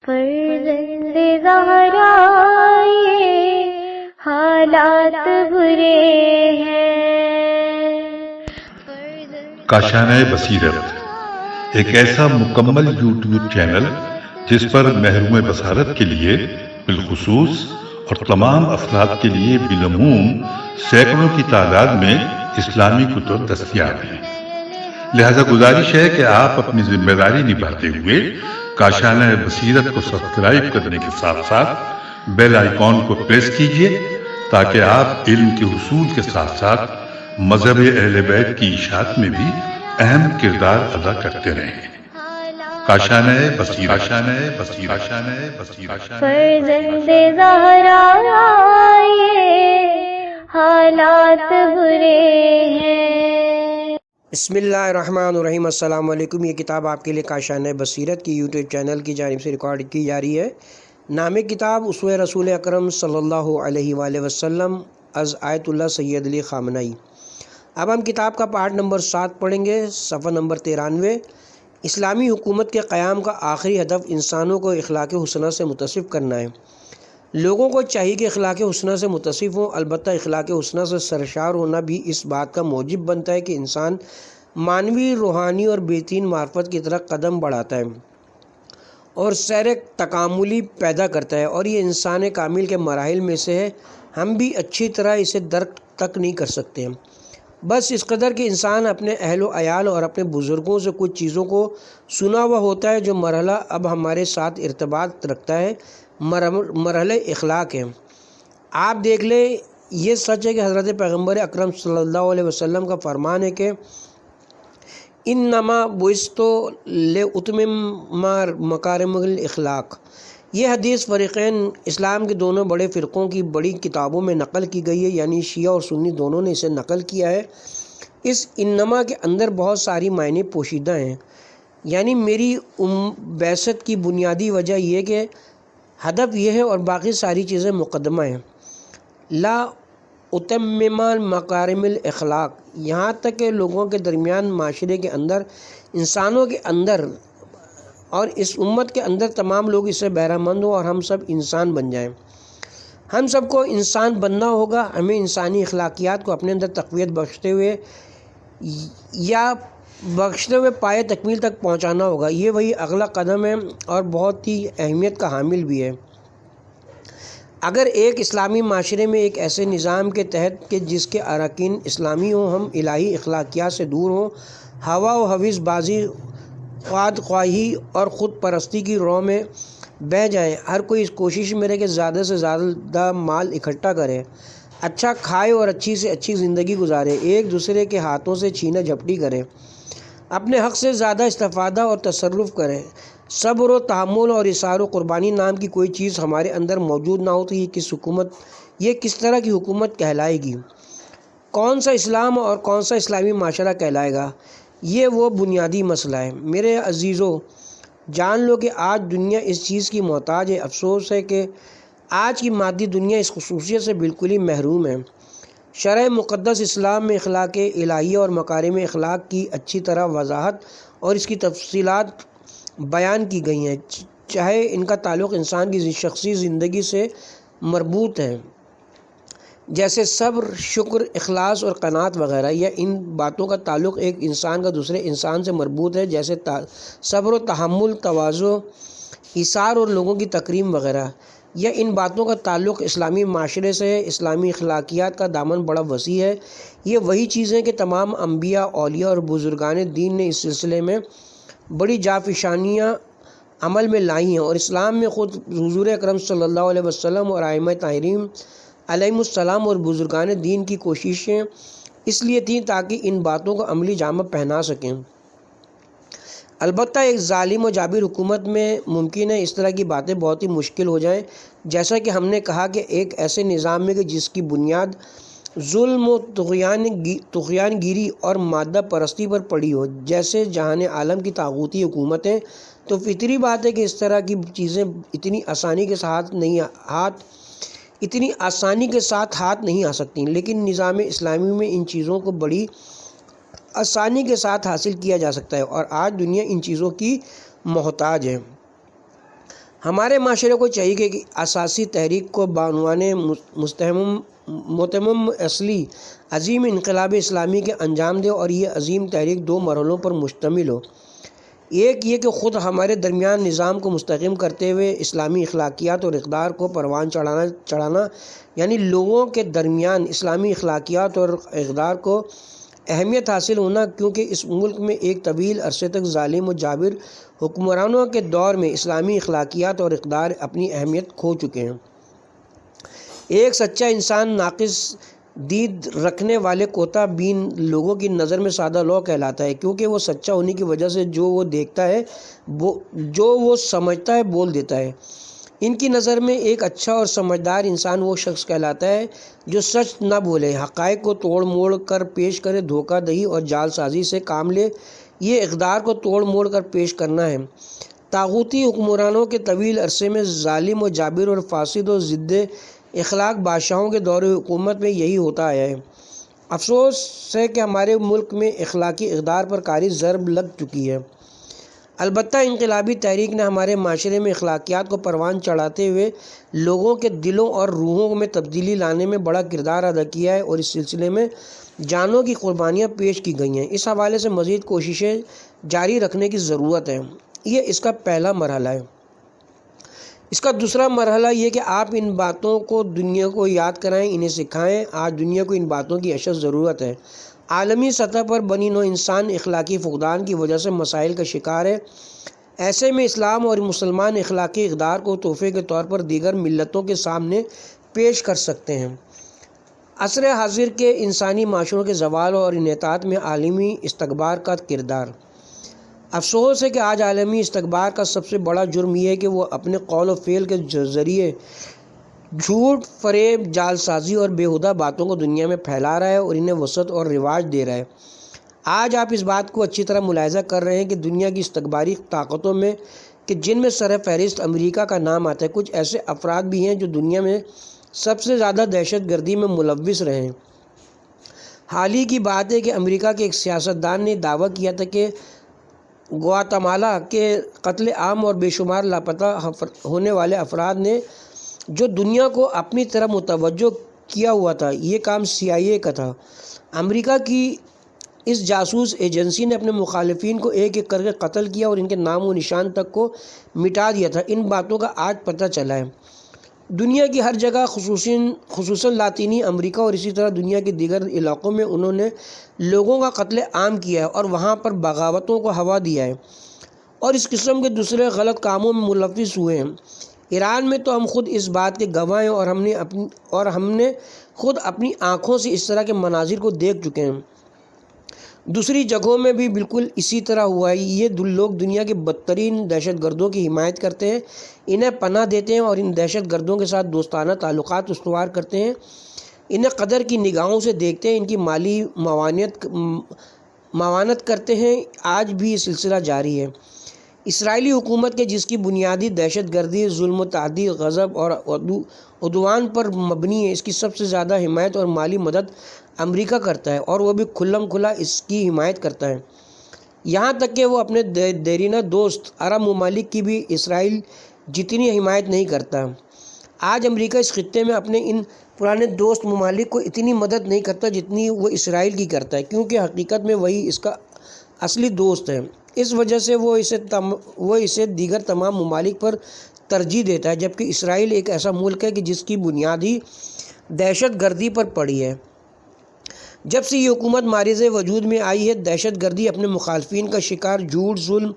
فرزند زہرا یہ حالات برے ہیں۔ کاشانہ بصیرت ایک ایسا مکمل یوٹیوب چینل جس پر محروم بصارت کے لیے بالخصوص اور تمام افراد کے لیے بالعموم سینکڑوں کی تعداد میں اسلامی کتب دستیاب ہیں۔ لہذا گزارش ہے کہ آپ اپنی ذمہ داری نبھاتے ہوئے کاشانہ بصیرت کو سبسکرائب کرنے کے ساتھ ساتھ بیل آئیکن کو پریس کیجیے تاکہ آپ علم کے حصول کے ساتھ ساتھ مذہب اہل بیت کی اشاعت میں بھی اہم کردار ادا کرتے رہیں۔ کاشانہ بصیرت۔ فرزند زہرا یہ حالات برے ہیں۔ بسم اللہ الرحمن الرحیم۔ السلام علیکم۔ یہ کتاب آپ کے لیے کاشانہ بصیرت کی یوٹیوب چینل کی جانب سے ریکارڈ کی جا رہی ہے۔ نام کتاب اسوہ رسول اکرم صلی اللہ علیہ وآلہ وسلم از آیت اللہ سید علی خامنئی۔ اب ہم کتاب کا پارٹ نمبر 7 پڑھیں گے، صفحہ نمبر 93۔ اسلامی حکومت کے قیام کا آخری ہدف انسانوں کو اخلاق حسنہ سے متصف کرنا ہے۔ لوگوں کو چاہیے کہ اخلاق حسنہ سے متصف ہوں، البتہ اخلاق حسنہ سے سرشار ہونا بھی اس بات کا موجب بنتا ہے کہ انسان معنوی، روحانی اور بہترین معرفت کی طرف قدم بڑھاتا ہے اور سیر تکاملی پیدا کرتا ہے، اور یہ انسان کامل کے مراحل میں سے ہے۔ ہم بھی اچھی طرح اسے درک تک نہیں کر سکتے، بس اس قدر کہ انسان اپنے اہل و عیال اور اپنے بزرگوں سے کچھ چیزوں کو سنا ہوا ہوتا ہے۔ جو مرحلہ اب ہمارے ساتھ ارتباط رکھتا ہے مرحلہ اخلاق ہے۔ آپ دیکھ لیں، یہ سچ ہے کہ حضرت پیغمبر اکرم صلی اللہ علیہ وسلم کا فرمان ہے کہ انما بعثت لاتمم مکارم الاخلاق۔ یہ حدیث فریقین اسلام کے دونوں بڑے فرقوں کی بڑی کتابوں میں نقل کی گئی ہے، یعنی شیعہ اور سنی دونوں نے اسے نقل کیا ہے۔ اس انما کے اندر بہت ساری معنی پوشیدہ ہیں، یعنی میری بعثت کی بنیادی وجہ یہ کہ ہدف یہ ہے اور باقی ساری چیزیں مقدمہ ہیں۔ لا اتمم مکارم الاخلاق، یہاں تک کہ لوگوں کے درمیان، معاشرے کے اندر، انسانوں کے اندر اور اس امت کے اندر تمام لوگ اس سے بہرہ مند ہوں اور ہم سب انسان بن جائیں۔ ہم سب کو انسان بننا ہوگا۔ ہمیں انسانی اخلاقیات کو اپنے اندر تقویت بخشتے ہوئے پائے تکمیل تک پہنچانا ہوگا۔ یہ وہی اگلا قدم ہے اور بہت ہی اہمیت کا حامل بھی ہے۔ اگر ایک اسلامی معاشرے میں ایک ایسے نظام کے تحت کہ جس کے اراکین اسلامی ہوں، ہم الہی اخلاقیات سے دور ہوں، ہوا و ہوس بازی، خود خواہی اور خود پرستی کی رو میں بہہ جائیں، ہر کوئی اس کوشش میں رہے کہ زیادہ سے زیادہ مال اکٹھا کرے، اچھا کھائے اور اچھی سے اچھی زندگی گزارے، ایک دوسرے کے ہاتھوں سے چھینا جھپٹی کرے، اپنے حق سے زیادہ استفادہ اور تصرف کریں، صبر و تحمل اور اصرار و قربانی نام کی کوئی چیز ہمارے اندر موجود نہ ہو تو یہ کس طرح کی حکومت کہلائے گی؟ کون سا اسلام اور کون سا اسلامی معاشرہ کہلائے گا؟ یہ وہ بنیادی مسئلہ ہے۔ میرے عزیزو، جان لو کہ آج دنیا اس چیز کی محتاج ہے۔ افسوس ہے کہ آج کی مادی دنیا اس خصوصیت سے بالکل ہی محروم ہے۔ شرع مقدس اسلام میں اخلاق الہیہ اور مکارم اخلاق کی اچھی طرح وضاحت اور اس کی تفصیلات بیان کی گئی ہیں، چاہے ان کا تعلق انسان کی شخصی زندگی سے مربوط ہے، جیسے صبر، شکر، اخلاص اور قناعت وغیرہ، یا ان باتوں کا تعلق ایک انسان کا دوسرے انسان سے مربوط ہے، جیسے صبر و تحمل، تواضع، ایثار اور لوگوں کی تکریم وغیرہ، یا ان باتوں کا تعلق اسلامی معاشرے سے ہے۔ اسلامی اخلاقیات کا دامن بڑا وسیع ہے۔ یہ وہی چیزیں کہ تمام انبیاء، اولیاء اور بزرگان دین نے اس سلسلے میں بڑی جافشانیاں عمل میں لائی ہیں، اور اسلام میں خود حضور اکرم صلی اللہ علیہ وسلم اور ائمہ طاہرین علیہم السلام اور بزرگان دین کی کوششیں اس لیے تھیں تاکہ ان باتوں کو عملی جامہ پہنا سکیں۔ البتہ ایک ظالم و جابر حکومت میں ممکن ہے اس طرح کی باتیں بہت ہی مشکل ہو جائیں، جیسا کہ ہم نے کہا کہ ایک ایسے نظام میں کہ جس کی بنیاد ظلم و طغیان گیری اور مادہ پرستی پر پڑی ہو، جیسے جہان عالم کی طاغوتی حکومتیں، تو فطری بات ہے کہ اس طرح کی چیزیں اتنی آسانی کے ساتھ ہاتھ نہیں آ سکتی، لیکن نظام اسلامی میں ان چیزوں کو بڑی آسانی کے ساتھ حاصل کیا جا سکتا ہے، اور آج دنیا ان چیزوں کی محتاج ہے۔ ہمارے معاشرے کو چاہیے کہ اساسی تحریک کو بعنوان متمم اصلی عظیم انقلاب اسلامی کے انجام دے، اور یہ عظیم تحریک 2 مرحلوں پر مشتمل ہو۔ ایک یہ کہ خود ہمارے درمیان نظام کو مستحکم کرتے ہوئے اسلامی اخلاقیات اور اقدار کو پروان چڑھانا، یعنی لوگوں کے درمیان اسلامی اخلاقیات اور اقدار کو اہمیت حاصل ہونا، کیونکہ اس ملک میں ایک طویل عرصے تک ظالم و جابر حکمرانوں کے دور میں اسلامی اخلاقیات اور اقدار اپنی اہمیت کھو چکے ہیں۔ ایک سچا انسان ناقص دید رکھنے والے کوتا بین لوگوں کی نظر میں سادہ لوح کہلاتا ہے، کیونکہ وہ سچا ہونے کی وجہ سے جو وہ دیکھتا ہے، جو وہ سمجھتا ہے، بول دیتا ہے۔ ان کی نظر میں ایک اچھا اور سمجھدار انسان وہ شخص کہلاتا ہے جو سچ نہ بولے، حقائق کو توڑ موڑ کر پیش کرے، دھوکہ دہی اور جعل سازی سے کام لے۔ یہ اقدار کو توڑ موڑ کر پیش کرنا ہے۔ طاغوتی حکمرانوں کے طویل عرصے میں ظالم و جابر اور فاسد و ضد اخلاق بادشاہوں کے دور حکومت میں یہی ہوتا آیا ہے۔ افسوس ہے کہ ہمارے ملک میں اخلاقی اقدار پر کاری ضرب لگ چکی ہے۔ البتہ انقلابی تحریک نے ہمارے معاشرے میں اخلاقیات کو پروان چڑھاتے ہوئے لوگوں کے دلوں اور روحوں میں تبدیلی لانے میں بڑا کردار ادا کیا ہے، اور اس سلسلے میں جانوں کی قربانیاں پیش کی گئی ہیں۔ اس حوالے سے مزید کوششیں جاری رکھنے کی ضرورت ہے۔ یہ اس کا پہلا مرحلہ ہے۔ اس کا دوسرا مرحلہ یہ کہ آپ ان باتوں کو دنیا کو یاد کرائیں، انہیں سکھائیں۔ آج دنیا کو ان باتوں کی اشد ضرورت ہے۔ عالمی سطح پر بنی نوع انسان اخلاقی فقدان کی وجہ سے مسائل کا شکار ہے۔ ایسے میں اسلام اور مسلمان اخلاقی اقدار کو تحفے کے طور پر دیگر ملتوں کے سامنے پیش کر سکتے ہیں۔ عصر حاضر کے انسانی معاشروں کے زوال اور انحطاط میں عالمی استکبار کا کردار۔ افسوس ہے کہ آج عالمی استکبار کا سب سے بڑا جرم یہ ہے کہ وہ اپنے قول و فعل کے ذریعے جھوٹ، فریب، جعل سازی اور بیہودہ باتوں کو دنیا میں پھیلا رہا ہے اور انہیں وسعت اور رواج دے رہا ہے۔ آج آپ اس بات کو اچھی طرح ملاحظہ کر رہے ہیں کہ دنیا کی استکباری طاقتوں میں کہ جن میں سر فہرست امریکہ کا نام آتا ہے، کچھ ایسے افراد بھی ہیں جو دنیا میں سب سے زیادہ دہشت گردی میں ملوث رہے ہیں۔ حال ہی کی بات ہے کہ امریکہ کے ایک سیاستدان نے دعویٰ کیا تھا کہ گواتمالا کے قتل عام اور بے شمار لاپتہ ہونے والے افراد نے جو دنیا کو اپنی طرف متوجہ کیا ہوا تھا، یہ کام CIA کا تھا۔ امریکہ کی اس جاسوس ایجنسی نے اپنے مخالفین کو ایک ایک کر کے قتل کیا اور ان کے نام و نشان تک کو مٹا دیا تھا۔ ان باتوں کا آج پتہ چلا ہے۔ دنیا کی ہر جگہ خصوصاً لاطینی امریکہ اور اسی طرح دنیا کے دیگر علاقوں میں انہوں نے لوگوں کا قتل عام کیا ہے اور وہاں پر بغاوتوں کو ہوا دیا ہے اور اس قسم کے دوسرے غلط کاموں میں ملوث ہوئے ہیں۔ ایران میں تو ہم خود اس بات کے گواہ ہیں اور ہم نے خود اپنی آنکھوں سے اس طرح کے مناظر کو دیکھ چکے ہیں۔ دوسری جگہوں میں بھی بالکل اسی طرح ہوا ہے۔ یہ لوگ دنیا کے بدترین دہشت گردوں کی حمایت کرتے ہیں، انہیں پناہ دیتے ہیں اور ان دہشت گردوں کے ساتھ دوستانہ تعلقات استوار کرتے ہیں، انہیں قدر کی نگاہوں سے دیکھتے ہیں، ان کی مالی معاونت کرتے ہیں۔ آج بھی یہ سلسلہ جاری ہے۔ اسرائیلی حکومت کے جس کی بنیادی دہشت گردی، ظلم و تعدی، غضب اور عدوان پر مبنی ہے، اس کی سب سے زیادہ حمایت اور مالی مدد امریکہ کرتا ہے اور وہ بھی کھلم کھلا اس کی حمایت کرتا ہے، یہاں تک کہ وہ اپنے دیرینہ دوست عرب ممالک کی بھی اسرائیل جتنی حمایت نہیں کرتا۔ آج امریکہ اس خطے میں اپنے ان پرانے دوست ممالک کو اتنی مدد نہیں کرتا جتنی وہ اسرائیل کی کرتا ہے، کیونکہ حقیقت میں وہی اس کا اصلی دوست ہے۔ اس وجہ سے وہ اسے دیگر تمام ممالک پر ترجیح دیتا ہے، جبکہ اسرائیل ایک ایسا ملک ہے کہ جس کی بنیاد ہی دہشت گردی پر پڑی ہے۔ جب سے یہ حکومت معرض وجود میں آئی ہے، دہشت گردی اپنے مخالفین کا شکار، جھوٹ، ظلم،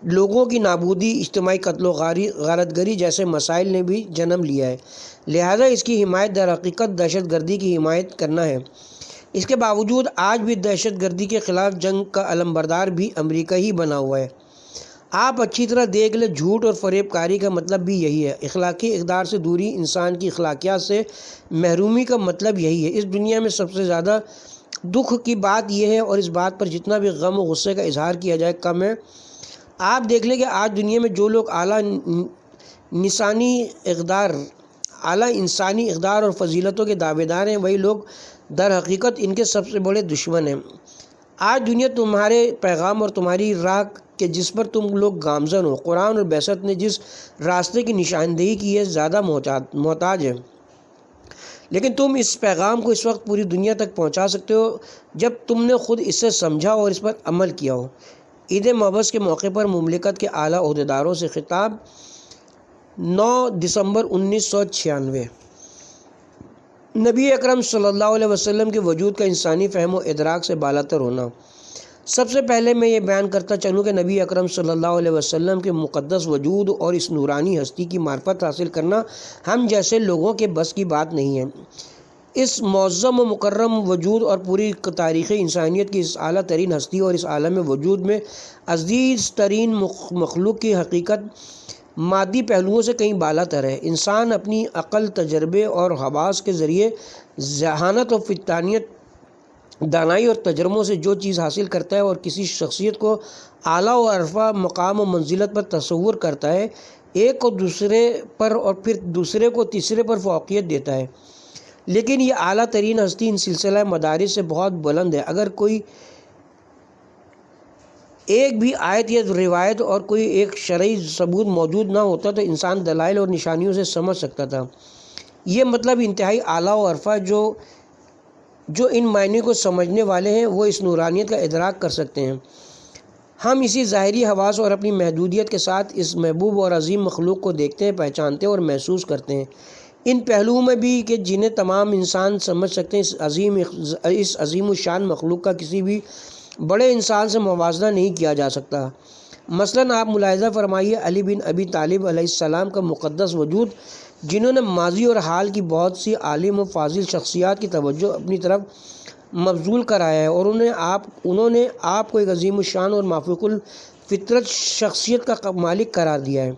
لوگوں کی نابودی، اجتماعی قتل و غارت گری جیسے مسائل نے بھی جنم لیا ہے۔ لہذا اس کی حمایت در حقیقت دہشت گردی کی حمایت کرنا ہے۔ اس کے باوجود آج بھی دہشت گردی کے خلاف جنگ کا علمبردار بھی امریکہ ہی بنا ہوا ہے۔ آپ اچھی طرح دیکھ لیں، جھوٹ اور فریب کاری کا مطلب بھی یہی ہے۔ اخلاقی اقدار سے دوری، انسان کی اخلاقیات سے محرومی کا مطلب یہی ہے۔ اس دنیا میں سب سے زیادہ دکھ کی بات یہ ہے، اور اس بات پر جتنا بھی غم و غصے کا اظہار کیا جائے کم ہے۔ آپ دیکھ لیں کہ آج دنیا میں جو لوگ اعلیٰ انسانی اقدار اور فضیلتوں کے دعوے دار ہیں، وہی لوگ در حقیقت ان کے سب سے بڑے دشمن ہیں۔ آج دنیا تمہارے پیغام اور تمہاری راہ کہ جس پر تم لوگ گامزن ہو، قرآن اور بعثت نے جس راستے کی نشاندہی کی ہے زیادہ محتاج ہے، لیکن تم اس پیغام کو اس وقت پوری دنیا تک پہنچا سکتے ہو جب تم نے خود اسے سمجھا اور اس پر عمل کیا ہو۔ عید مبعث کے موقع پر مملکت کے اعلیٰ عہدیداروں سے خطاب، 9 دسمبر 1996۔ نبی اکرم صلی اللہ علیہ وسلم کے وجود کا انسانی فہم و ادراک سے بالاتر ہونا۔ سب سے پہلے میں یہ بیان کرتا چلوں کہ نبی اکرم صلی اللہ علیہ وسلم کے مقدس وجود اور اس نورانی ہستی کی معرفت حاصل کرنا ہم جیسے لوگوں کے بس کی بات نہیں ہے۔ اس معظم و مکرم وجود اور پوری تاریخ انسانیت کی اس اعلیٰ ترین ہستی اور اس عالم وجود میں عزیز ترین مخلوق کی حقیقت مادی پہلوؤں سے کہیں بالاتر ہے۔ انسان اپنی عقل، تجربے اور حواس کے ذریعے ذہانت و فطانیت، دانائی اور تجربوں سے جو چیز حاصل کرتا ہے اور کسی شخصیت کو اعلیٰ و عرفہ مقام و منزلت پر تصور کرتا ہے، ایک کو دوسرے پر اور پھر دوسرے کو تیسرے پر فوقیت دیتا ہے۔ لیکن یہ اعلیٰ ترین ہستی ان سلسلہ مدارج سے بہت بلند ہے۔ اگر کوئی ایک بھی آیت یا روایت اور کوئی ایک شرعی ثبوت موجود نہ ہوتا تو انسان دلائل اور نشانیوں سے سمجھ سکتا تھا۔ یہ مطلب انتہائی اعلیٰ و عرفہ جو ان معنی کو سمجھنے والے ہیں وہ اس نورانیت کا ادراک کر سکتے ہیں۔ ہم اسی ظاہری حواس اور اپنی محدودیت کے ساتھ اس محبوب اور عظیم مخلوق کو دیکھتے ہیں، پہچانتے ہیں اور محسوس کرتے ہیں۔ ان پہلوؤں میں بھی کہ جنہیں تمام انسان سمجھ سکتے ہیں، اس عظیم الشان مخلوق کا کسی بھی بڑے انسان سے موازنہ نہیں کیا جا سکتا۔ مثلاً آپ ملاحظہ فرمائیے علی بن ابی طالب علیہ السلام کا مقدس وجود، جنہوں نے ماضی اور حال کی بہت سی عالم و فاضل شخصیات کی توجہ اپنی طرف مبذول کرایا ہے اور انہوں نے آپ کو ایک عظیم الشان اور مافوق الفطرت شخصیت کا مالک قرار دیا ہے۔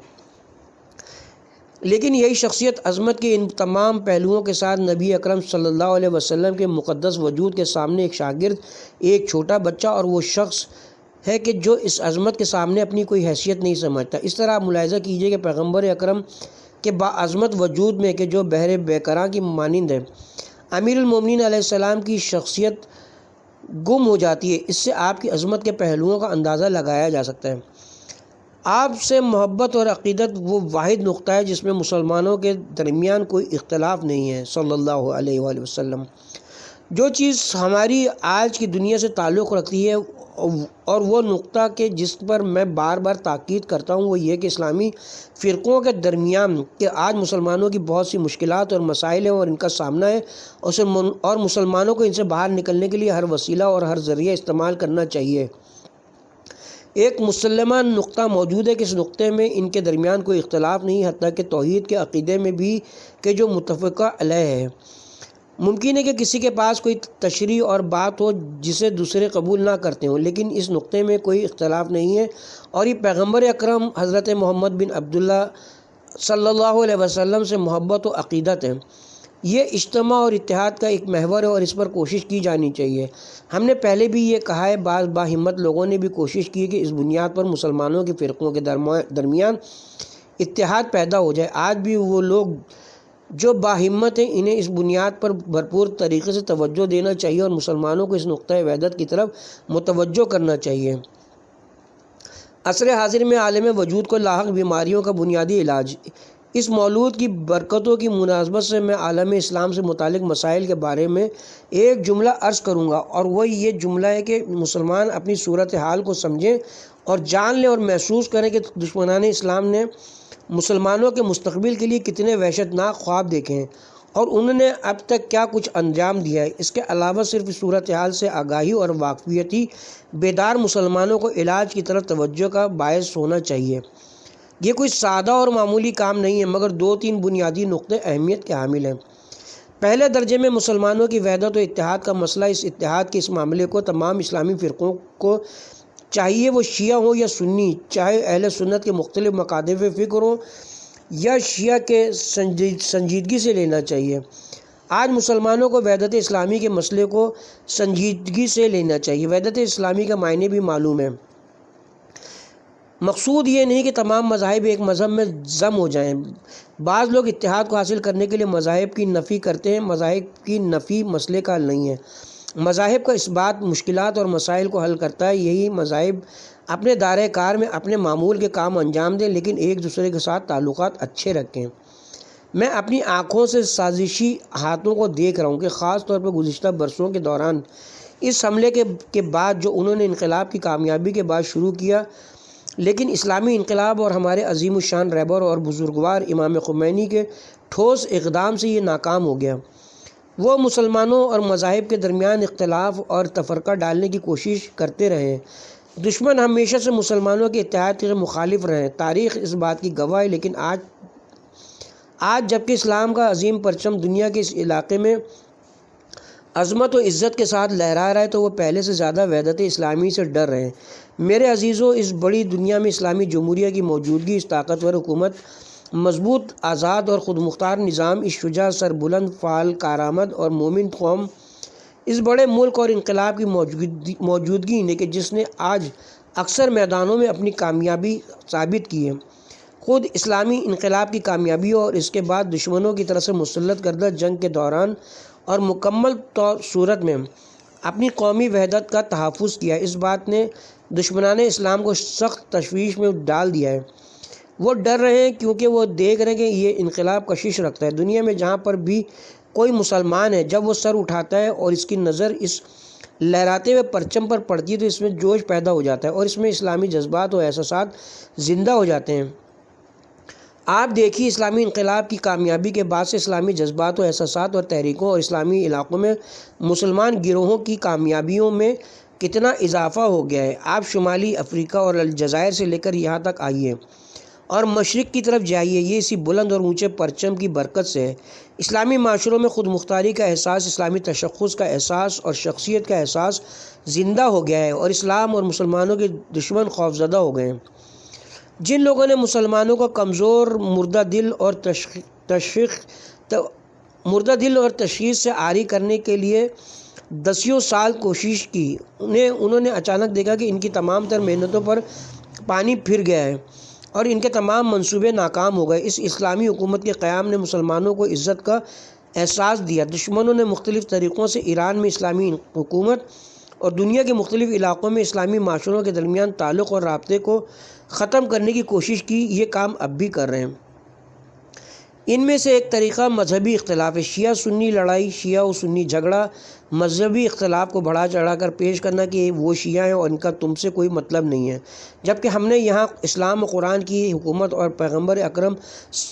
لیکن یہی شخصیت عظمت کے ان تمام پہلوؤں کے ساتھ نبی اکرم صلی اللہ علیہ وسلم کے مقدس وجود کے سامنے ایک شاگرد، ایک چھوٹا بچہ اور وہ شخص ہے کہ جو اس عظمت کے سامنے اپنی کوئی حیثیت نہیں سمجھتا۔ اس طرح آپ ملاحظہ کیجئے کہ پیغمبر اکرم کے باعظمت وجود میں کہ جو بحر بیکراں کی مانند ہے، امیر المومنین علیہ السلام کی شخصیت گم ہو جاتی ہے۔ اس سے آپ کی عظمت کے پہلوؤں کا اندازہ لگایا جا سکتا ہے۔ آپ سے محبت اور عقیدت وہ واحد نقطہ ہے جس میں مسلمانوں کے درمیان کوئی اختلاف نہیں ہے صلی اللہ علیہ وآلہ وسلم۔ جو چیز ہماری آج کی دنیا سے تعلق رکھتی ہے اور وہ نقطہ کہ جس پر میں بار بار تاکید کرتا ہوں وہ یہ کہ اسلامی فرقوں کے درمیان کہ آج مسلمانوں کی بہت سی مشکلات اور مسائل ہیں اور ان کا سامنا ہے اور مسلمانوں کو ان سے باہر نکلنے کے لیے ہر وسیلہ اور ہر ذریعہ استعمال کرنا چاہیے۔ ایک مسلمہ نقطہ موجود ہے کہ اس نقطے میں ان کے درمیان کوئی اختلاف نہیں، حتیٰ کہ توحید کے عقیدے میں بھی کہ جو متفقہ علیہ ہے۔ ممکن ہے کہ کسی کے پاس کوئی تشریح اور بات ہو جسے دوسرے قبول نہ کرتے ہوں، لیکن اس نقطے میں کوئی اختلاف نہیں ہے اور یہ پیغمبر اکرم حضرت محمد بن عبداللہ صلی اللہ علیہ وسلم سے محبت و عقیدت ہے۔ یہ اجتماع اور اتحاد کا ایک محور ہے اور اس پر کوشش کی جانی چاہیے۔ ہم نے پہلے بھی یہ کہا ہے، بعض باہمت لوگوں نے بھی کوشش کی کہ اس بنیاد پر مسلمانوں کے فرقوں کے درمیان اتحاد پیدا ہو جائے۔ آج بھی وہ لوگ جو باہمت ہیں انہیں اس بنیاد پر بھرپور طریقے سے توجہ دینا چاہیے اور مسلمانوں کو اس نقطۂ وحدت کی طرف متوجہ کرنا چاہیے۔ عصر حاضر میں عالم وجود کو لاحق بیماریوں کا بنیادی علاج، اس مولود کی برکتوں کی مناسبت سے میں عالم اسلام سے متعلق مسائل کے بارے میں ایک جملہ عرض کروں گا، اور وہ یہ جملہ ہے کہ مسلمان اپنی صورتحال کو سمجھیں اور جان لیں اور محسوس کریں کہ دشمنان اسلام نے مسلمانوں کے مستقبل کے لیے کتنے وحشتناک خواب دیکھے ہیں اور انہوں نے اب تک کیا کچھ انجام دیا ہے۔ اس کے علاوہ صرف اس صورتحال سے آگاہی اور واقفیتی بیدار مسلمانوں کو علاج کی طرف توجہ کا باعث ہونا چاہیے۔ یہ کوئی سادہ اور معمولی کام نہیں ہے، مگر 2-3 بنیادی نقطے اہمیت کے حامل ہیں۔ پہلے درجے میں مسلمانوں کی وحدت و اتحاد کا مسئلہ، اس اتحاد کے اس معاملے کو تمام اسلامی فرقوں کو چاہیے وہ شیعہ ہوں یا سنی، چاہے اہل سنت کے مختلف مکاتب فکر ہوں یا شیعہ کے سنجیدگی سے لینا چاہیے۔ آج مسلمانوں کو وحدت اسلامی کے مسئلے کو سنجیدگی سے لینا چاہیے۔ وحدت اسلامی کا معنی بھی معلوم ہے۔ مقصود یہ نہیں کہ تمام مذاہب ایک مذہب میں ضم ہو جائیں۔ بعض لوگ اتحاد کو حاصل کرنے کے لیے مذاہب کی نفی کرتے ہیں۔ مذاہب کی نفی مسئلے کا حل نہیں ہے۔ مذاہب کا اثبات مشکلات اور مسائل کو حل کرتا ہے۔ یہی مذاہب اپنے دائرۂ کار میں اپنے معمول کے کام انجام دیں، لیکن ایک دوسرے کے ساتھ تعلقات اچھے رکھیں۔ میں اپنی آنکھوں سے سازشی ہاتھوں کو دیکھ رہا ہوں کہ خاص طور پر گزشتہ برسوں کے دوران اس حملے کے بعد جو انہوں نے انقلاب کی کامیابی کے بعد شروع کیا، لیکن اسلامی انقلاب اور ہمارے عظیم الشان رہبر اور بزرگوار امام خمینی کے ٹھوس اقدام سے یہ ناکام ہو گیا۔ وہ مسلمانوں اور مذاہب کے درمیان اختلاف اور تفرقہ ڈالنے کی کوشش کرتے رہے۔ دشمن ہمیشہ سے مسلمانوں کے اتحاد کے مخالف رہے، تاریخ اس بات کی گواہ ہے۔ لیکن آج جبکہ اسلام کا عظیم پرچم دنیا کے اس علاقے میں عظمت و عزت کے ساتھ لہرا رہا ہے، تو وہ پہلے سے زیادہ وحدت اسلامی سے ڈر رہے ہیں۔ میرے عزیزوں، اس بڑی دنیا میں اسلامی جمہوریہ کی موجودگی، اس طاقتور حکومت، مضبوط آزاد اور خود مختار نظام، اس شجاع سربلند فعال کارآمد اور مومن قوم، اس بڑے ملک اور انقلاب کی موجودگی نے کہ جس نے آج اکثر میدانوں میں اپنی کامیابی ثابت کی ہے، خود اسلامی انقلاب کی کامیابیوں اور اس کے بعد دشمنوں کی طرف سے مسلط کردہ جنگ کے دوران اور مکمل صورت میں اپنی قومی وحدت کا تحفظ کیا ہے۔ اس بات نے دشمنان اسلام کو سخت تشویش میں ڈال دیا ہے۔ وہ ڈر رہے ہیں کیونکہ وہ دیکھ رہے ہیں کہ یہ انقلاب کشش رکھتا ہے۔ دنیا میں جہاں پر بھی کوئی مسلمان ہے، جب وہ سر اٹھاتا ہے اور اس کی نظر اس لہراتے ہوئے پرچم پر پڑتی ہے تو اس میں جوش پیدا ہو جاتا ہے اور اس میں اسلامی جذبات اور احساسات زندہ ہو جاتے ہیں۔ آپ دیکھیے، اسلامی انقلاب کی کامیابی کے بعد سے اسلامی جذبات و احساسات اور تحریکوں اور اسلامی علاقوں میں مسلمان گروہوں کی کامیابیوں میں کتنا اضافہ ہو گیا ہے۔ آپ شمالی افریقہ اور الجزائر سے لے کر یہاں تک آئیے اور مشرق کی طرف جائیے، یہ اسی بلند اور اونچے پرچم کی برکت سے ہے۔ اسلامی معاشروں میں خود مختاری کا احساس، اسلامی تشخص کا احساس اور شخصیت کا احساس زندہ ہو گیا ہے اور اسلام اور مسلمانوں کے دشمن خوفزدہ ہو گئے ہیں۔ جن لوگوں نے مسلمانوں کو کمزور، مردہ دل اور تشخیص سے عاری کرنے کے لیے دسیوں سال کوشش کی، انہوں نے اچانک دیکھا کہ ان کی تمام تر محنتوں پر پانی پھر گیا ہے اور ان کے تمام منصوبے ناکام ہو گئے۔ اس اسلامی حکومت کے قیام نے مسلمانوں کو عزت کا احساس دیا۔ دشمنوں نے مختلف طریقوں سے ایران میں اسلامی حکومت اور دنیا کے مختلف علاقوں میں اسلامی معاشروں کے درمیان تعلق اور رابطے کو ختم کرنے کی کوشش کی۔ یہ کام اب بھی کر رہے ہیں۔ ان میں سے ایک طریقہ مذہبی اختلاف ہے۔ شیعہ سنی لڑائی، شیعہ و سنی جھگڑا، مذہبی اختلاف کو بڑھا چڑھا کر پیش کرنا کہ وہ شیعہ ہیں اور ان کا تم سے کوئی مطلب نہیں ہے، جبکہ ہم نے یہاں اسلام و قرآن کی حکومت اور پیغمبر اکرم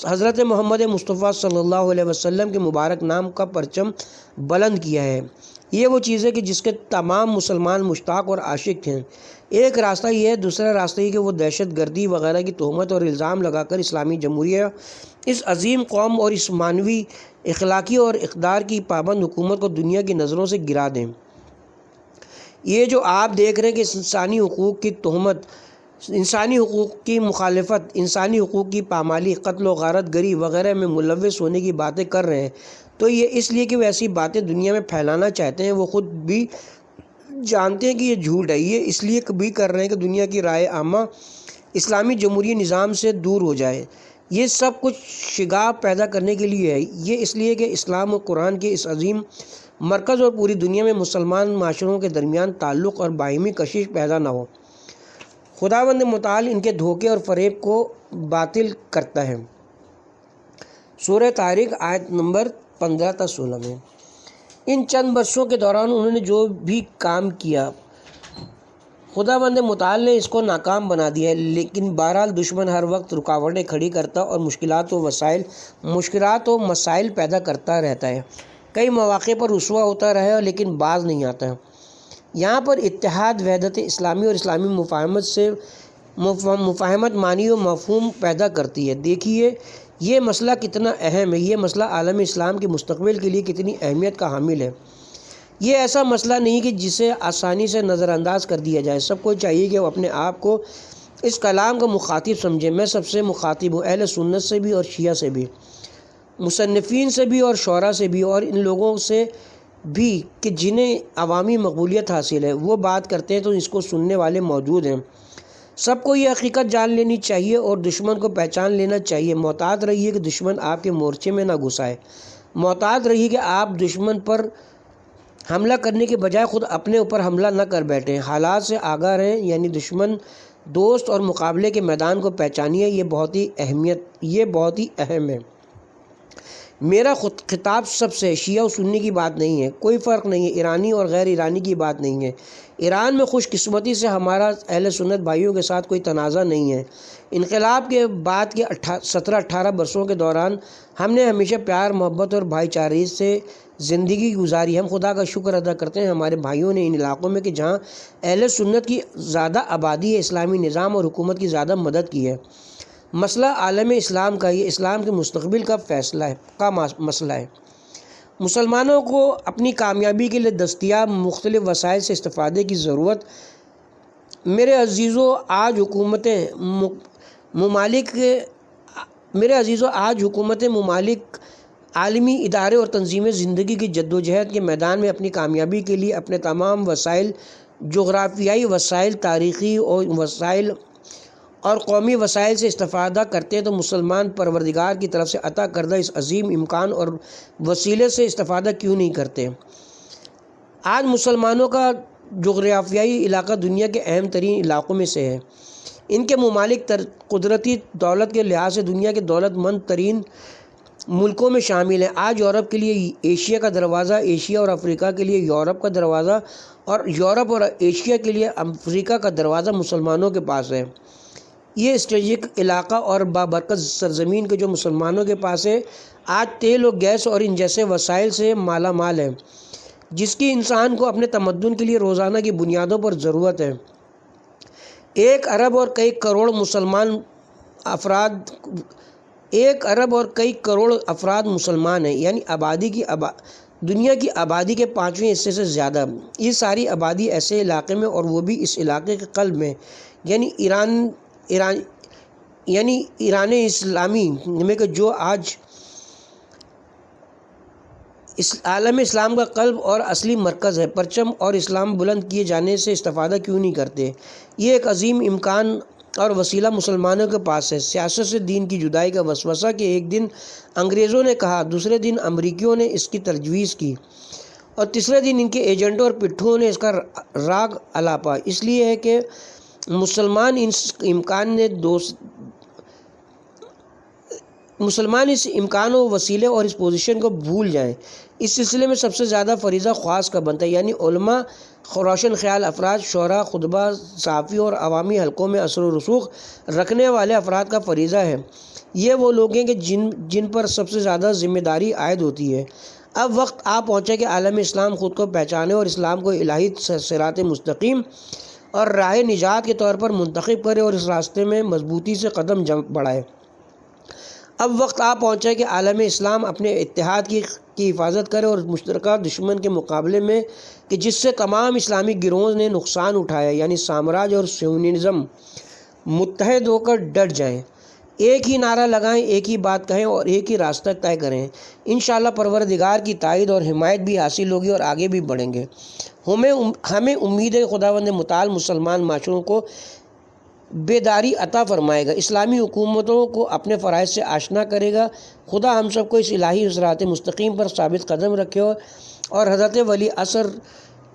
حضرت محمد مصطفیٰ صلی اللہ علیہ وسلم کے مبارک نام کا پرچم بلند کیا ہے۔ یہ وہ چیز ہے کہ جس کے تمام مسلمان مشتاق اور عاشق ہیں۔ ایک راستہ یہ ہے، دوسرا راستہ یہ کہ وہ دہشت گردی وغیرہ کی تہمت اور الزام لگا کر اسلامی جمہوریہ، اس عظیم قوم اور اس معنوی، اخلاقی اور اقدار کی پابند حکومت کو دنیا کی نظروں سے گرا دیں۔ یہ جو آپ دیکھ رہے ہیں کہ انسانی حقوق کی تہمت، انسانی حقوق کی مخالفت، انسانی حقوق کی پامالی، قتل و غارت گری وغیرہ میں ملوث ہونے کی باتیں کر رہے ہیں، تو یہ اس لیے کہ وہ ایسی باتیں دنیا میں پھیلانا چاہتے ہیں۔ وہ خود بھی جانتے ہیں کہ یہ جھوٹ ہے۔ یہ اس لیے بھی کر رہے ہیں کہ دنیا کی رائے عامہ اسلامی جمہوری نظام سے دور ہو جائے۔ یہ سب کچھ شگاف پیدا کرنے کے لیے ہے۔ یہ اس لیے کہ اسلام و قرآن کے اس عظیم مرکز اور پوری دنیا میں مسلمان معاشروں کے درمیان تعلق اور باہمی کشش پیدا نہ ہو۔ خداوند متعال ان کے دھوکے اور فریب کو باطل کرتا ہے۔ سورہ طارق آیت نمبر 15 تا 16 میں ان چند برسوں کے دوران انہوں نے جو بھی کام کیا، خداوند متعال نے اس کو ناکام بنا دیا ہے، لیکن بہرحال دشمن ہر وقت رکاوٹیں کھڑی کرتا اور مشکلات و مسائل پیدا کرتا رہتا ہے۔ کئی مواقع پر رسوا ہوتا رہا ہے لیکن باز نہیں آتا ہے۔ یہاں پر اتحاد، وحدت اسلامی اور اسلامی مفاہمت معنی و مفہوم پیدا کرتی ہے۔ دیکھیے یہ مسئلہ کتنا اہم ہے، یہ مسئلہ عالم اسلام کے مستقبل کے لیے کتنی اہمیت کا حامل ہے۔ یہ ایسا مسئلہ نہیں کہ جسے آسانی سے نظر انداز کر دیا جائے۔ سب کو چاہیے کہ وہ اپنے آپ کو اس کلام کا مخاطب سمجھے۔ میں سب سے مخاطب ہوں، اہل سنت سے بھی اور شیعہ سے بھی، مصنفین سے بھی اور شعراء سے بھی، اور ان لوگوں سے بھی کہ جنہیں عوامی مقبولیت حاصل ہے۔ وہ بات کرتے ہیں تو اس کو سننے والے موجود ہیں۔ سب کو یہ حقیقت جان لینی چاہیے اور دشمن کو پہچان لینا چاہیے۔ محتاط رہیے کہ دشمن آپ کے مورچے میں نہ گھسائے۔ محتاط رہیے کہ آپ دشمن پر حملہ کرنے کے بجائے خود اپنے اوپر حملہ نہ کر بیٹھیں، حالات سے آگاہ رہیں، یعنی دشمن، دوست اور مقابلے کے میدان کو پہچانیے۔ یہ بہت ہی اہم ہے۔ میرا خطاب سب سے، شیعہ و سنی کی بات نہیں ہے، کوئی فرق نہیں ہے، ایرانی اور غیر ایرانی کی بات نہیں ہے۔ ایران میں خوش قسمتی سے ہمارا اہل سنت بھائیوں کے ساتھ کوئی تنازع نہیں ہے۔ انقلاب کے بعد کے 17-18 برسوں کے دوران ہم نے ہمیشہ پیار، محبت اور بھائی چارگی سے زندگی گزاری۔ ہم خدا کا شکر ادا کرتے ہیں ہمارے بھائیوں نے ان علاقوں میں کہ جہاں اہل سنت کی زیادہ آبادی ہے، اسلامی نظام اور حکومت کی زیادہ مدد کی ہے۔ مسئلہ عالم اسلام کا، یہ اسلام کے مستقبل کا مسئلہ ہے۔ مسلمانوں کو اپنی کامیابی کے لیے دستیاب مختلف وسائل سے استفادے کی ضرورت۔ میرے عزیزو، آج حکومتیں، ممالک، عالمی ادارے اور تنظیمیں زندگی کی جدوجہد کے میدان میں اپنی کامیابی کے لیے اپنے تمام وسائل، جغرافیائی وسائل، تاریخی وسائل اور قومی وسائل سے استفادہ کرتے ہیں، تو مسلمان پروردگار کی طرف سے عطا کردہ اس عظیم امکان اور وسیلے سے استفادہ کیوں نہیں کرتے؟ آج مسلمانوں کا جغرافیائی علاقہ دنیا کے اہم ترین علاقوں میں سے ہے۔ ان کے ممالک قدرتی دولت کے لحاظ سے دنیا کے دولت مند ترین ملکوں میں شامل ہیں۔ آج یورپ کے لیے ایشیا کا دروازہ، ایشیا اور افریقہ کے لیے یورپ کا دروازہ، اور یورپ اور ایشیا کے لیے افریقہ کا دروازہ مسلمانوں کے پاس ہے۔ یہ اسٹریٹجک علاقہ اور بابرکت سرزمین کے جو مسلمانوں کے پاس ہے، آج تیل و گیس اور ان جیسے وسائل سے مالا مال ہے، جس کی انسان کو اپنے تمدن کے لیے روزانہ کی بنیادوں پر ضرورت ہے۔ 1 ارب اور کئی کروڑ افراد مسلمان ہیں، یعنی دنیا کی آبادی کے 5ویں حصے سے زیادہ۔ یہ ساری آبادی ایسے علاقے میں، اور وہ بھی اس علاقے کے قلب میں، یعنی ایران اسلامی میں، کہ جو آج عالم اسلام کا قلب اور اصلی مرکز ہے۔ پرچم اور اسلام بلند کیے جانے سے استفادہ کیوں نہیں کرتے؟ یہ ایک عظیم امکان اور وسیلہ مسلمانوں کے پاس ہے۔ سیاست سے دین کی جدائی کا وسوسہ کہ ایک دن انگریزوں نے کہا، دوسرے دن امریکیوں نے اس کی تجویز کی، اور تیسرے دن ان کے ایجنٹوں اور پٹھوں نے اس کا راگ الاپا، اس لیے ہے کہ مسلمان اس امکان و وسیلے اور اس پوزیشن کو بھول جائیں۔ اس سلسلے میں سب سے زیادہ فریضہ خواص کا بنتا ہے، یعنی علماء، روشن خیال افراد، شعراء، خطبہ، صحافی اور عوامی حلقوں میں اثر و رسوخ رکھنے والے افراد کا فریضہ ہے۔ یہ وہ لوگ ہیں کہ جن پر سب سے زیادہ ذمہ داری عائد ہوتی ہے۔ اب وقت آ پہنچا کہ عالم اسلام خود کو پہچانے اور اسلام کو الہی صراط مستقیم اور راہ نجات کے طور پر منتخب کرے اور اس راستے میں مضبوطی سے قدم بڑھائے۔ اب وقت آ پہنچا کہ عالم اسلام اپنے اتحاد کی حفاظت کرے اور مشترکہ دشمن کے مقابلے میں کہ جس سے تمام اسلامی گروہوں نے نقصان اٹھایا، یعنی سامراج اور صہیونزم، متحد ہو کر ڈٹ جائیں، ایک ہی نعرہ لگائیں، ایک ہی بات کہیں اور ایک ہی راستہ طے کریں۔ انشاءاللہ پروردگار کی تائید اور حمایت بھی حاصل ہوگی اور آگے بھی بڑھیں گے۔ ہمیں امید ہے کہ خداوند متعال مسلمان معاشروں کو بیداری عطا فرمائے گا، اسلامی حکومتوں کو اپنے فرائض سے آشنا کرے گا۔ خدا ہم سب کو اس الہی صراط مستقیم پر ثابت قدم رکھے اور حضرت ولی عصر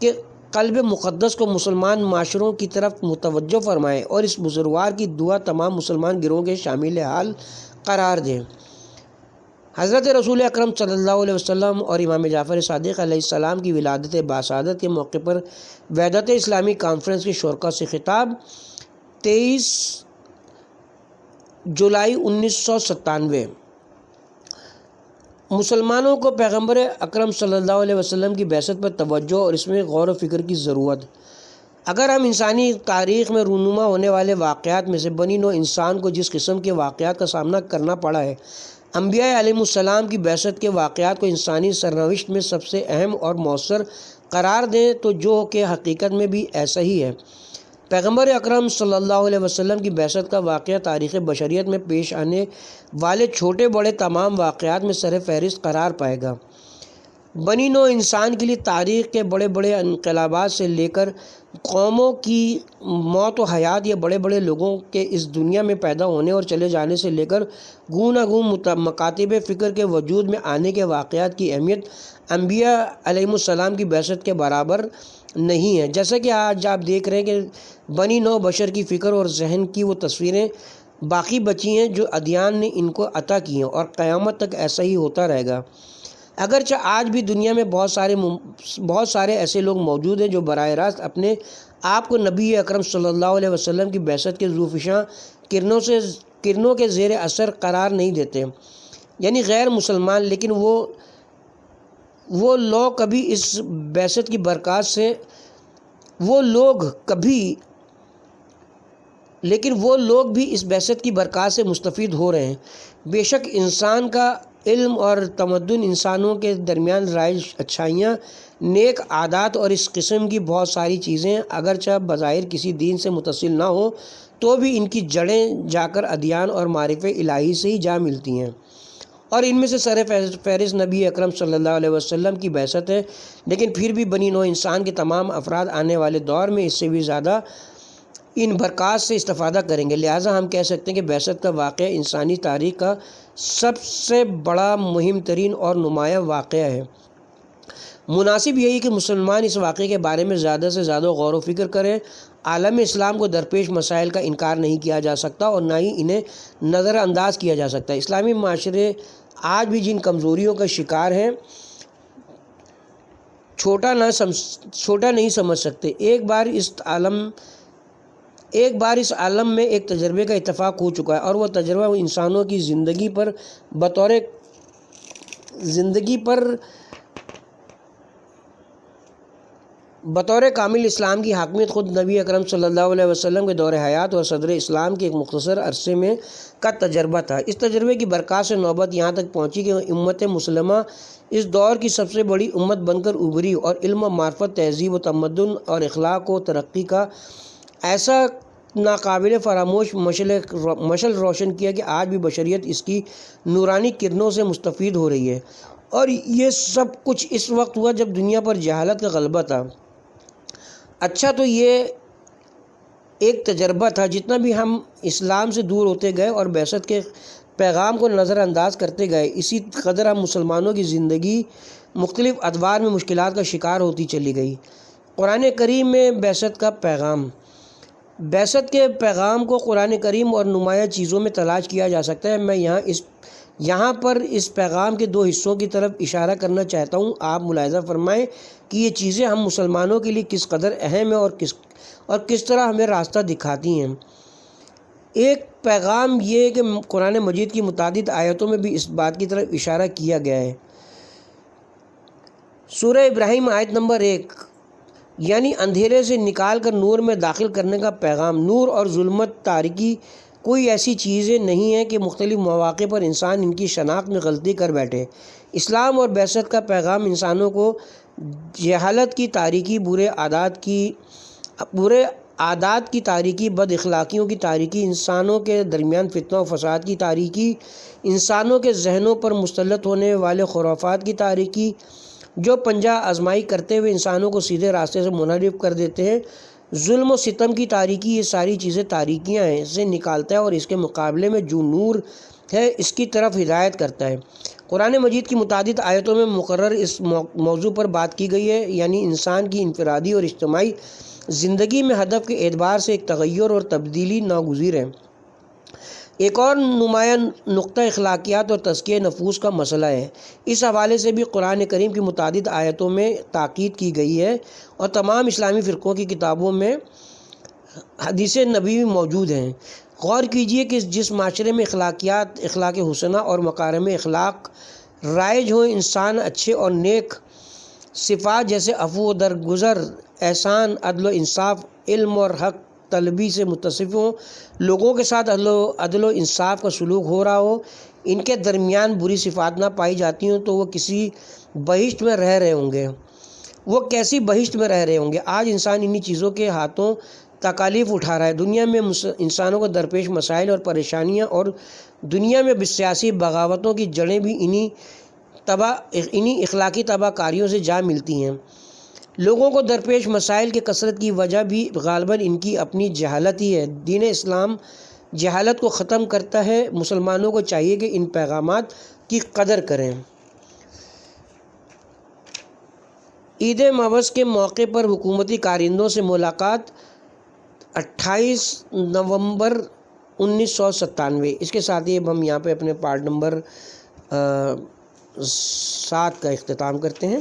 کے قلب مقدس کو مسلمان معاشروں کی طرف متوجہ فرمائے اور اس بزرگوار کی دعا تمام مسلمان گروہوں کے شامل حال قرار دیں۔ حضرت رسول اکرم صلی اللہ علیہ وسلم اور امام جعفر صادق علیہ السلام کی ولادت باسعادت کے موقع پر وحدت اسلامی کانفرنس کے شرکاء سے خطاب، 23 جولائی 1997۔ مسلمانوں کو پیغمبر اکرم صلی اللہ علیہ وسلم کی بعثت پر توجہ اور اس میں غور و فکر کی ضرورت۔ اگر ہم انسانی تاریخ میں رونما ہونے والے واقعات میں سے بنی نوع انسان کو جس قسم کے واقعات کا سامنا کرنا پڑا ہے، انبیاء علیہ السلام کی بعثت کے واقعات کو انسانی سرنوشت میں سب سے اہم اور مؤثر قرار دیں تو جو کہ حقیقت میں بھی ایسا ہی ہے۔ پیغمبر اکرم صلی اللہ علیہ وسلم کی بعثت کا واقعہ تاریخ بشریت میں پیش آنے والے چھوٹے بڑے تمام واقعات میں سر فہرست قرار پائے گا۔ بنی نوع انسان کے لیے تاریخ کے بڑے بڑے انقلابات سے لے کر قوموں کی موت و حیات یا بڑے بڑے لوگوں کے اس دنیا میں پیدا ہونے اور چلے جانے سے لے کر گوناگون مکاتب فکر کے وجود میں آنے کے واقعات کی اہمیت انبیاء علیہ السلام کی بعثت کے برابر نہیں ہے۔ جیسا کہ آج آپ دیکھ رہے ہیں کہ بنی نوع بشر کی فکر اور ذہن کی وہ تصویریں باقی بچی ہیں جو ادیان نے ان کو عطا کی ہیں، اور قیامت تک ایسا ہی ہوتا رہے گا۔ اگرچہ آج بھی دنیا میں بہت سارے ایسے لوگ موجود ہیں جو براہ راست اپنے آپ کو نبی اکرم صلی اللہ علیہ وسلم کی بعثت کے ذوفشاں کرنوں کے زیر اثر قرار نہیں دیتے، یعنی غیر مسلمان، لیکن وہ لوگ کبھی اس بعثت کی برکات سے وہ لوگ بھی اس بعثت کی برکات سے مستفید ہو رہے ہیں۔ بے شک انسان کا علم اور تمدن، انسانوں کے درمیان رائج اچھائیاں، نیک عادات اور اس قسم کی بہت ساری چیزیں اگرچہ بظاہر کسی دین سے متصل نہ ہوں تو بھی ان کی جڑیں جا کر ادیان اور معارف الہی سے ہی جا ملتی ہیں، اور ان میں سے سر فہرست نبی اکرم صلی اللہ علیہ وسلم کی بعثت ہے۔ لیکن پھر بھی بنی نوع انسان کے تمام افراد آنے والے دور میں اس سے بھی زیادہ ان برکات سے استفادہ کریں گے، لہٰذا ہم کہہ سکتے ہیں کہ بعثت کا واقعہ انسانی تاریخ کا سب سے بڑا، مہم ترین اور نمایاں واقعہ ہے۔ مناسب یہی کہ مسلمان اس واقعے کے بارے میں زیادہ سے زیادہ غور و فکر کریں۔ عالم اسلام کو درپیش مسائل کا انکار نہیں کیا جا سکتا اور نہ ہی انہیں نظر انداز کیا جا سکتا۔ اسلامی معاشرے آج بھی جن کمزوریوں کا شکار ہیں چھوٹا نہیں سمجھ سکتے۔ ایک بار اس عالم میں ایک تجربے کا اتفاق ہو چکا ہے، اور وہ تجربہ انسانوں کی زندگی پر بطور کامل اسلام کی حاکمیت خود نبی اکرم صلی اللہ علیہ وسلم کے دور حیات اور صدر اسلام کے ایک مختصر عرصے میں کا تجربہ تھا۔ اس تجربے کی برکات سے نوبت یہاں تک پہنچی کہ امت مسلمہ اس دور کی سب سے بڑی امت بن کر ابھری اور علم و معرفت، تہذیب و تمدن اور اخلاق و ترقی کا ایسا ناقابل فراموش مشعل روشن کیا کہ آج بھی بشریت اس کی نورانی کرنوں سے مستفید ہو رہی ہے۔ اور یہ سب کچھ اس وقت ہوا جب دنیا پر جہالت کا غلبہ تھا۔ اچھا، تو یہ ایک تجربہ تھا۔ جتنا بھی ہم اسلام سے دور ہوتے گئے اور بعثت کے پیغام کو نظر انداز کرتے گئے، اسی قدر ہم مسلمانوں کی زندگی مختلف ادوار میں مشکلات کا شکار ہوتی چلی گئی۔ قرآن کریم میں بعثت کے پیغام کو قرآن کریم اور نمایاں چیزوں میں تلاش کیا جا سکتا ہے۔ میں یہاں پر اس پیغام کے دو حصوں کی طرف اشارہ کرنا چاہتا ہوں۔ آپ ملاحظہ فرمائیں کہ یہ چیزیں ہم مسلمانوں کے لیے کس قدر اہم ہیں اور کس طرح ہمیں راستہ دکھاتی ہیں۔ ایک پیغام یہ ہے کہ قرآن مجید کی متعدد آیتوں میں بھی اس بات کی طرف اشارہ کیا گیا ہے۔ سورہ ابراہیم آیت نمبر 1، یعنی اندھیرے سے نکال کر نور میں داخل کرنے کا پیغام۔ نور اور ظلمت، تاریکی کوئی ایسی چیزیں نہیں ہیں کہ مختلف مواقع پر انسان ان کی شناخت میں غلطی کر بیٹھے۔ اسلام اور بعثت کا پیغام انسانوں کو جہالت کی تاریکی، برے عادات کی تاریکی، بد اخلاقیوں کی تاریکی، انسانوں کے درمیان فتنہ و فساد کی تاریکی، انسانوں کے ذہنوں پر مسلط ہونے والے خرافات کی تاریکی، جو پنجہ آزمائی کرتے ہوئے انسانوں کو سیدھے راستے سے منحرف کر دیتے ہیں، ظلم و ستم کی تاریکی، یہ ساری چیزیں تاریکیاں ہیں، اسے نکالتا ہے اور اس کے مقابلے میں جو نور ہے اس کی طرف ہدایت کرتا ہے۔ قرآن مجید کی متعدد آیتوں میں مقرر اس موضوع پر بات کی گئی ہے، یعنی انسان کی انفرادی اور اجتماعی زندگی میں ہدف کے اعتبار سے ایک تغیر اور تبدیلی ناگزیر ہے۔ ایک اور نمایاں نقطہ اخلاقیات اور تزکیہ نفوس کا مسئلہ ہے۔ اس حوالے سے بھی قرآن کریم کی متعدد آیتوں میں تاکید کی گئی ہے اور تمام اسلامی فرقوں کی کتابوں میں حدیث نبوی موجود ہیں۔ غور کیجئے کہ جس معاشرے میں اخلاق حسنہ اور مکارم اخلاق رائج ہوں، انسان اچھے اور نیک صفات جیسے عفو و درگزر، احسان، عدل و انصاف، علم اور حق طلبی سے متصف ہوں، لوگوں کے ساتھ عدل و انصاف کا سلوک ہو رہا ہو، ان کے درمیان بری صفات نہ پائی جاتی ہوں، تو وہ کسی بہشت میں رہ رہے ہوں گے۔ وہ کیسی بہشت میں رہ رہے ہوں گے؟ آج انسان انہی چیزوں کے ہاتھوں تکالیف اٹھا رہا ہے۔ دنیا میں انسانوں کو درپیش مسائل اور پریشانیاں اور دنیا میں سیاسی بغاوتوں کی جڑیں بھی انہی اخلاقی تباہ کاریوں سے جا ملتی ہیں۔ لوگوں کو درپیش مسائل کی کثرت کی وجہ بھی غالباً ان کی اپنی جہالت ہی ہے۔ دین اسلام جہالت کو ختم کرتا ہے۔ مسلمانوں کو چاہیے کہ ان پیغامات کی قدر کریں۔ عید ماوس کے موقع پر حکومتی کارندوں سے ملاقات 28 نومبر 1997۔ اس کے ساتھ ہی اب ہم یہاں پہ اپنے پارٹ نمبر 7 کا اختتام کرتے ہیں۔